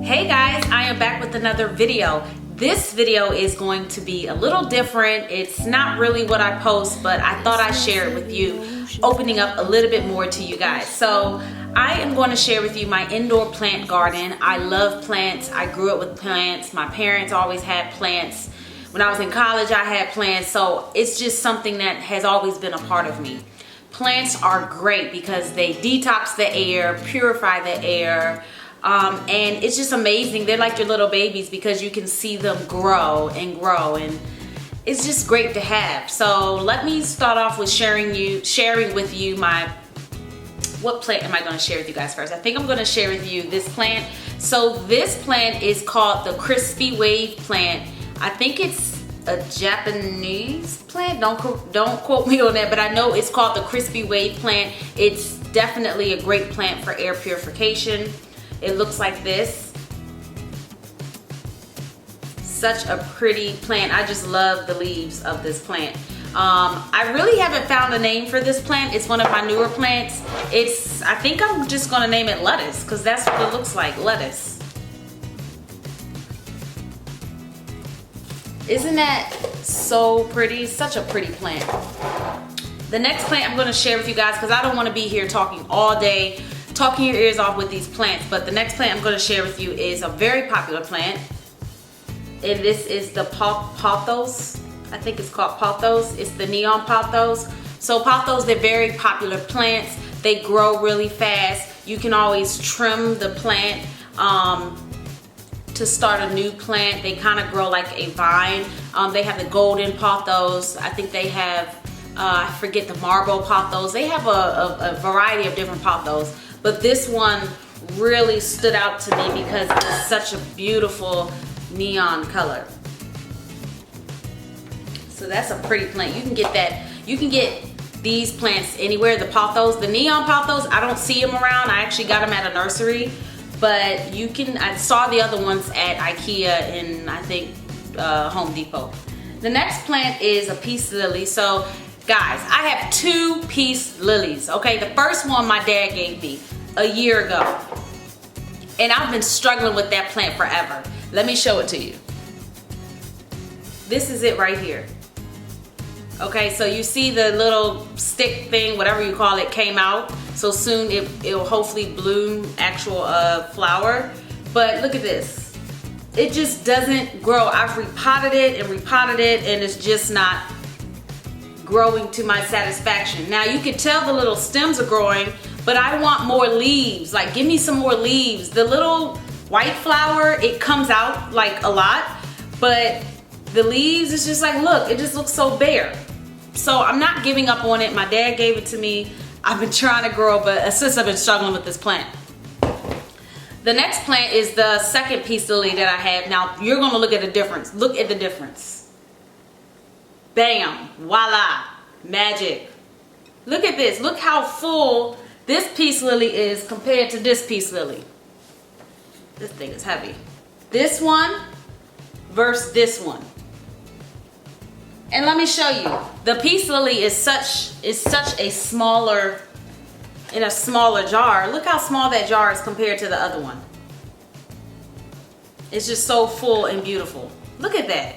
Hey guys, I am back with another video. This video is going to be a little different. It's not really what I post, but I thought I'd share it with you, opening up a little bit more to you guys. So I am going to share with you my indoor plant garden. I love plants. I grew up with plants. My parents always had plants. When I was in college, I had plants. So it's just something that has always been a part of me. Plants are great because they detox the air, purify the air, and it's just amazing. They're like your little babies because you can see them grow and grow, and it's just great to have. So let me start off with sharing with you what plant am I going to share with you guys first? I think I'm going to share with you this plant. So this plant is called the crispy wave plant. I think it's a Japanese plant. Don't quote me on that, but I know it's called the crispy wave plant. It's definitely a great plant for air purification. It looks like this. Such a pretty plant. I just love the leaves of this plant. I really haven't found a name for this plant. It's one of my newer plants. I think I'm just gonna name it lettuce because that's what it looks like, lettuce. Isn't that so pretty? Such a pretty plant. The next plant I'm gonna share with you guys, because I don't wanna be here talking all day, talking your ears off with these plants, but the next plant I'm gonna share with you is a very popular plant. And this is the pothos. I think it's called pothos. It's the neon pothos. So pothos, they're very popular plants. They grow really fast. You can always trim the plant to start a new plant. They kind of grow like a vine. They have the golden pothos. I think they have, I forget, the marble pothos. They have a variety of different pothos. But this one really stood out to me because it's such a beautiful neon color. So that's a pretty plant. You can get that. You can get these plants anywhere. The pothos, the neon pothos, I don't see them around. I actually got them at a nursery. But you can, I saw the other ones at IKEA and I think Home Depot. The next plant is a peace lily. So guys, I have two peace lilies, okay? The first one my dad gave me a year ago. And I've been struggling with that plant forever. Let me show it to you. This is it right here. Okay, so you see the little stick thing, whatever you call it, came out. So soon it'll hopefully bloom actual flower. But look at this. It just doesn't grow. I've repotted it and it's just not growing to my satisfaction. Now you can tell the little stems are growing, but I want more leaves. Like, give me some more leaves. The little white flower, it comes out like a lot, but the leaves, it's just like, look, it just looks so bare. So I'm not giving up on it. My dad gave it to me. I've been trying to grow, but since I've been struggling with this plant. The next plant is the second peace lily that I have. Now you're gonna look at the difference. Look at the difference. Bam, voila, magic. Look at this, look how full this peace lily is compared to this peace lily. This thing is heavy. This one versus this one. And let me show you. The peace lily is such a smaller, in a smaller jar. Look how small that jar is compared to the other one. It's just so full and beautiful. Look at that.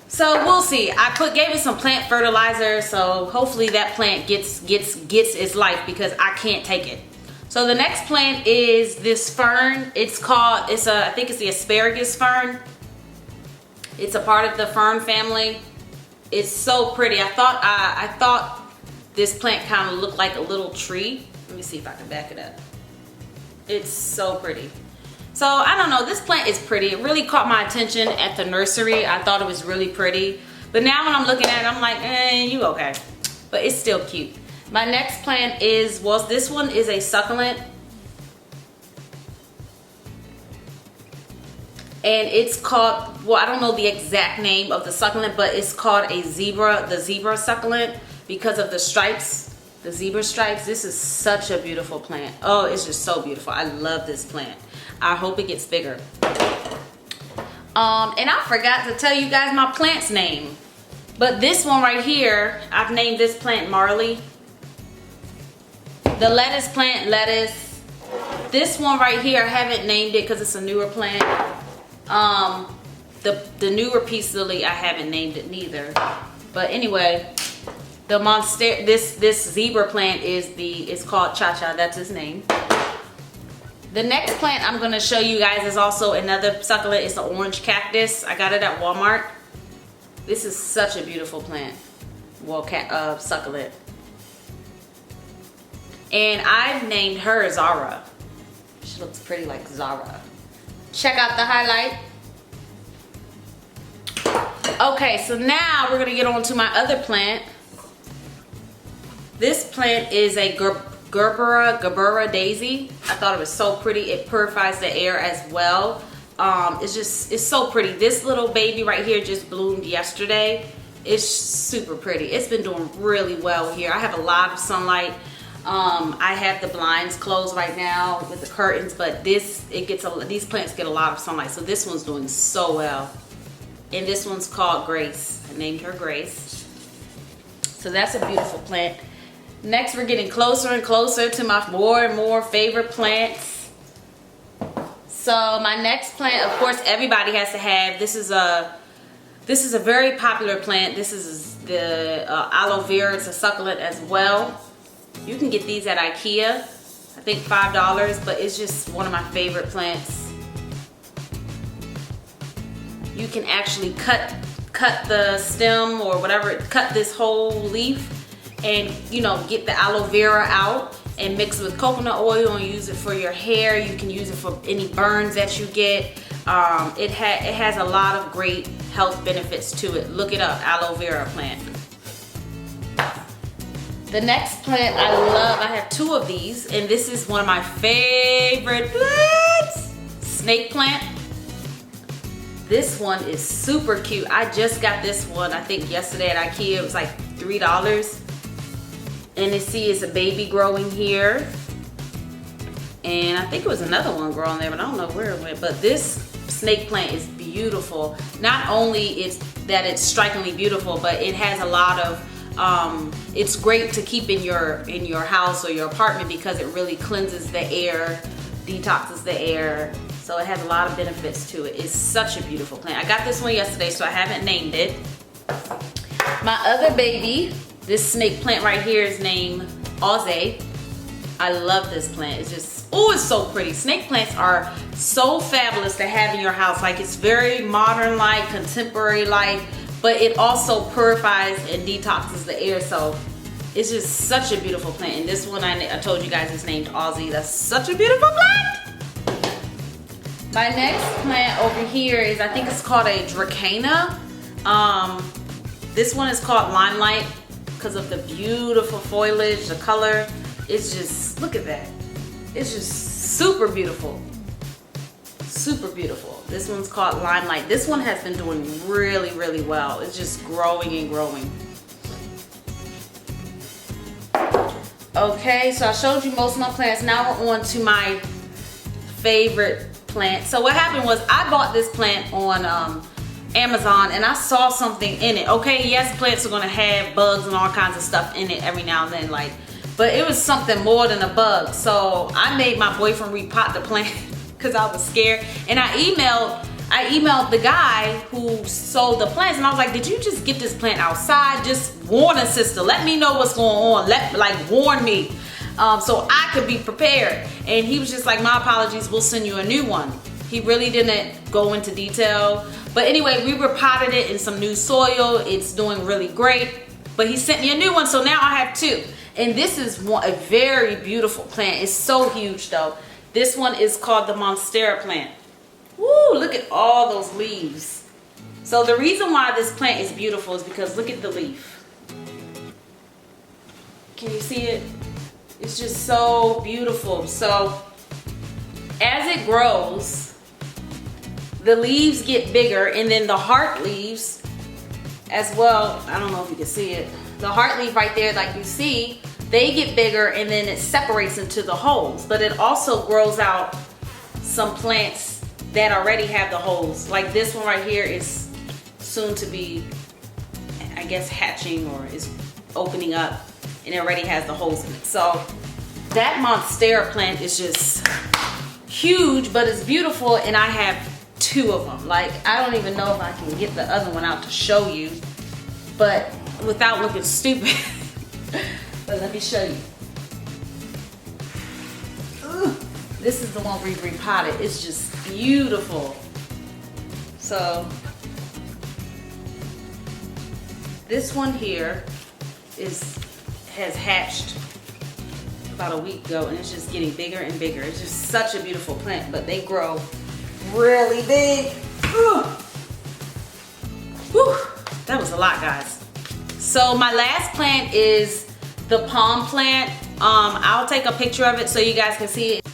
So we'll see. I gave it some plant fertilizer, so hopefully that plant gets its life because I can't take it. So the next plant is this fern. I think it's the asparagus fern. It's a part of the fern family. It's so pretty. I thought this plant kind of looked like a little tree. Let me see if I can back it up. It's so pretty. So I don't know, this plant is pretty. It really caught my attention at the nursery. I thought it was really pretty. But now when I'm looking at it, I'm like, you okay. But it's still cute. My next plant is, well, this one is a succulent. And it's called, well, I don't know the exact name of the succulent, but it's called the zebra succulent because of the stripes, the zebra stripes. This is such a beautiful plant. Oh, it's just so beautiful. I love this plant. I hope it gets bigger. And I forgot to tell you guys my plant's name. But this one right here, I've named this plant Marley. The lettuce plant, lettuce. This one right here, I haven't named it because it's a newer plant. The newer peace lily, I haven't named it neither. But anyway, the Monstera, this zebra plant is called xoxo. That's its name. The next plant I'm going to show you guys is also another succulent. It's the orange cactus. I got it at Walmart. This is such a beautiful plant. Well, succulent. And I've named her Zara. She looks pretty like Zara. Check out the highlight. Okay, so now we're gonna get on to my other plant. This plant is a Gerbera daisy. I thought it was so pretty. It purifies the air as well. It's so pretty. This little baby right here just bloomed yesterday. It's super pretty. It's been doing really well here. I have a lot of sunlight. I have the blinds closed right now with the curtains, but these plants get a lot of sunlight. So this one's doing so well. And this one's called Grace. I named her Grace. So that's a beautiful plant. Next, we're getting closer and closer to my more and more favorite plants. So my next plant, of course, everybody has to have. This is a very popular plant. This is the aloe vera. It's a succulent as well. You can get these at IKEA. I think $5, but it's just one of my favorite plants. You can actually cut the stem or whatever, cut this whole leaf and, you know, get the aloe vera out and mix it with coconut oil and use it for your hair. You can use it for any burns that you get. It has a lot of great health benefits to it. Look it up, aloe vera plant. The next plant I love, I have two of these, and this is one of my favorite plants. Snake plant. This one is super cute. I just got this one, I think yesterday at IKEA. It was like $3. And you see it's a baby growing here. And I think it was another one growing there, but I don't know where it went. But this snake plant is beautiful. Not only is that it's strikingly beautiful, but it has a lot of it's great to keep in your house or your apartment because it really cleanses the air, detoxes the air. So it has a lot of benefits to it. It's such a beautiful plant. I got this one yesterday, so I haven't named it. My other baby, this snake plant right here is named Aloe. I love this plant. It's just, oh, it's so pretty. Snake plants are so fabulous to have in your house. Like, it's very modern-like, contemporary-like, but it also purifies and detoxes the air. So it's just such a beautiful plant. And this one, I told you guys, is named Aloe. That's such a beautiful plant. My next plant over here is, I think it's called a dracaena. This one is called Limelight because of the beautiful foliage, the color. It's just, look at that. It's just super beautiful. Super beautiful. This one's called Limelight. This one has been doing really, really well. It's just growing and growing. Okay, so I showed you most of my plants. Now we're on to my favorite plant. So what happened was I bought this plant on Amazon and I saw something in it. Okay, yes, plants are gonna have bugs and all kinds of stuff in it every now and then, like, but it was something more than a bug. So I made my boyfriend repot the plant because I was scared. And I emailed the guy who sold the plants and I was like, did you just get this plant outside? Just warn us, sister. Let me know what's going on. Warn me. So I could be prepared. And he was just like, my apologies, we'll send you a new one. He really didn't go into detail. But anyway, we repotted it in some new soil. It's doing really great. But he sent me a new one, so now I have two. And this is a very beautiful plant. It's so huge though. This one is called the Monstera plant. Woo, look at all those leaves. So the reason why this plant is beautiful is because look at the leaf. Can you see it? It's just so beautiful. So as it grows, the leaves get bigger, and then the heart leaves as well. I don't know if you can see it. The heart leaf right there, like you see, they get bigger and then it separates into the holes. But it also grows out some plants that already have the holes. Like this one right here is soon to be, I guess, hatching or is opening up, and it already has the holes in it. So that Monstera plant is just huge, but it's beautiful, and I have 2 of them. Like, I don't even know if I can get the other one out to show you, but without looking stupid. But let me show you. Ugh. This is the one we repotted. It's just beautiful. So this one here has hatched about a week ago, and it's just getting bigger and bigger. It's just such a beautiful plant, but they grow really big. Whew. That was a lot, guys. So my last plant is the palm plant. I'll take a picture of it so you guys can see it.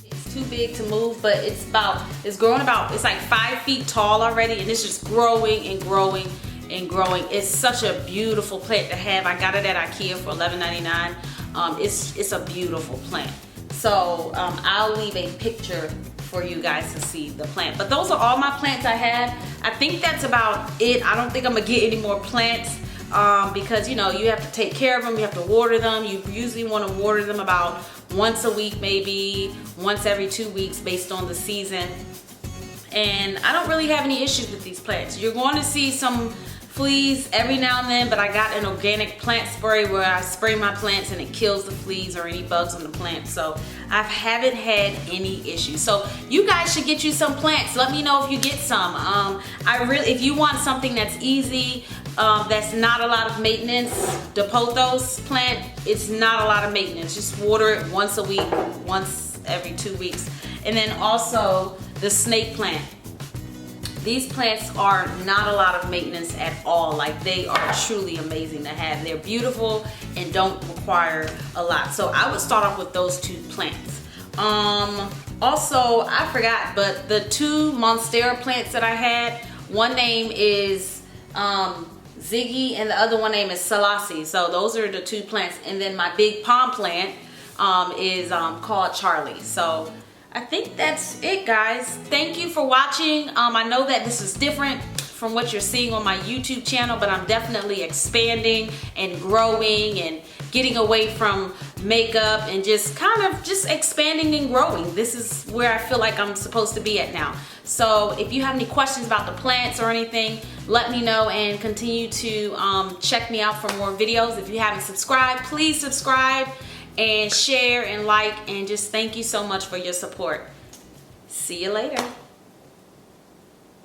It's too big to move, but it's growing about, it's like 5 feet tall already, and it's just growing and growing and growing. It's such a beautiful plant to have. I got it at IKEA for $11.99. It's a beautiful plant. So I'll leave a picture for you guys to see the plant. But those are all my plants I have. I think that's about it. I don't think I'm gonna get any more plants because, you know, you have to take care of them, you have to water them. You usually want to water them about once a week, maybe once every 2 weeks based on the season. And I don't really have any issues with these plants. You're going to see some fleas every now and then, but I got an organic plant spray where I spray my plants and it kills the fleas or any bugs on the plant. So I haven't had any issues. So you guys should get you some plants. Let me know if you get some. If you want something that's easy, that's not a lot of maintenance, the pothos plant, it's not a lot of maintenance. Just water it once a week, once every 2 weeks. And then also the snake plant. These plants are not a lot of maintenance at all. Like, they are truly amazing to have. They're beautiful and don't require a lot. So I would start off with those 2 plants. Also, I forgot, but the 2 Monstera plants that I had, one name is Ziggy and the other one name is Selassie. So those are the 2 plants. And then my big palm plant is called Charlie. So I think that's it, guys. Thank you for watching. I know that this is different from what you're seeing on my YouTube channel, but I'm definitely expanding and growing and getting away from makeup and just kind of just expanding and growing. This is where I feel like I'm supposed to be at now. So if you have any questions about the plants or anything, let me know, and continue to check me out for more videos. If you haven't subscribed, please subscribe and share and like, and just thank you so much for your support. See you later.